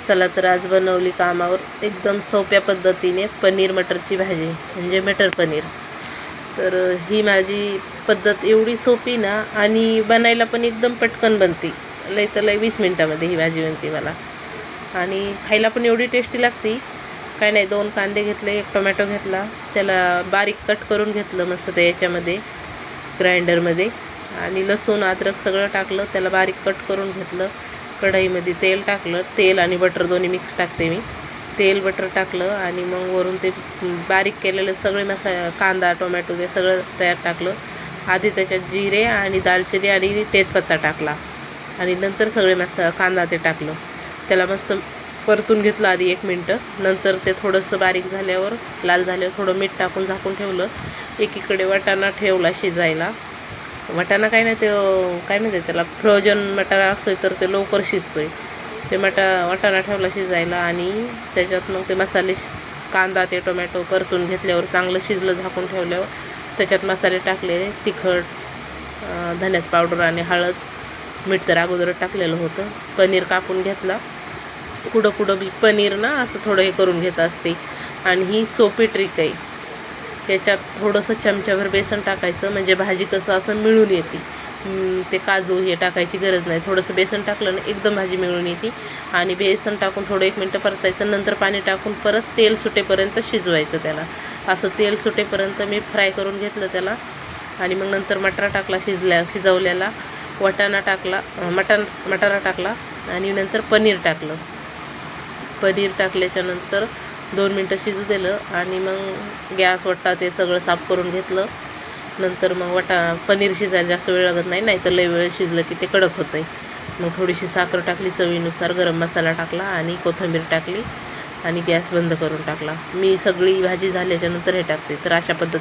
चला तर आज बनवली कामावर एकदम सोप्या पद्धतीने पनीर मटरची भाजी, म्हणजे मटर पनीर. तर ही माझी पद्धत एवढी सोपी ना, आणि बनायला पण एकदम पटकन बनते. लय तर लय 20 मिनटामध्ये ही भाजी बनते मला, आणि खायला पण एवढी टेस्टी लागते. काय नाही, 2 कांदे घेतले, 1 टोमॅटो घेतला, त्याला बारीक कट करून घेतलं मस्त ते याच्यामध्ये ग्राइंडरमध्ये, आणि लसूण अद्रक सगळं टाकलं, त्याला बारीक कट करून घेतलं. कढईमध्ये तेल टाकलं, तेल आणि बटर दोन्ही मिक्स टाकते मी. तेल बटर टाकलं आणि मग वरून ते बारीक केलेलं सगळे कांदा टोमॅटो ते सगळं तयार टाकलं. आधी त्याच्यात जिरे आणि दालचिनी आणि तेजपत्ता टाकला, आणि नंतर सगळे कांदा ते टाकलं. त्याला मस्त परतून घेतलं आधी 1 मिनटं. नंतर ते थोडंसं बारीक झाल्यावर, लाल झाल्यावर थोडं मीठ टाकून झाकून ठेवलं. एकीकडे वाटाणा ठेवला शिजायला. वाटाणा काय नाही, ते काय म्हणते त्याला, फ्रोजन मटारा असतोय, तर ते लवकर शिजतोय. ते वाटाणा ठेवला शिजायला, आणि त्याच्यात मग ते मसाले, कांदा ते टोमॅटो परतून घेतल्यावर चांगलं शिजलं, झाकून ठेवल्यावर त्याच्यात मसाले टाकले. तिखट, धन्याचं पावडर आणि हळद, मीठ तर अगोदर टाकलेलं होतं. पनीर कापून घेतला. कुडं पनीर ना असं थोडं हे करून घेत असते, आणि ही सोपी ट्रिक आहे. त्याच्यात थोडंसं चमच्याभर बेसन टाकायचं, म्हणजे भाजी कसं असं मिळून येते. ते काजू हे टाकायची गरज नाही. थोडंसं बेसन टाकलं ना, एकदम भाजी मिळून येते. आणि बेसन टाकून थोडं 1 मिनटं परतायचं. नंतर पाणी टाकून परत तेल सुटेपर्यंत शिजवायचं त्याला. असं तेल सुटेपर्यंत मी फ्राय करून घेतलं त्याला, आणि मग नंतर मटारा टाकला, शिजवलेला वाटाणा टाकला, मटारा टाकला, आणि नंतर पनीर टाकलं. पनीर टाकल्याच्यानंतर 2 मिनटं शिजू दिलं, आणि मग गॅस वट्टा ते सगळं साफ करून घेतलं. नंतर मग पनीर शिजायला जास्त वेळ लागत नाही, नाहीतर लय वेळ शिजलं की ते कडक होतं आहे. मग थोडीशी साखर टाकली, चवीनुसार गरम मसाला टाकला, आणि कोथिंबीर टाकली, आणि गॅस बंद करून टाकला. मी सगळी भाजी झाल्याच्यानंतर हे टाकते. तर अशा पद्धतीने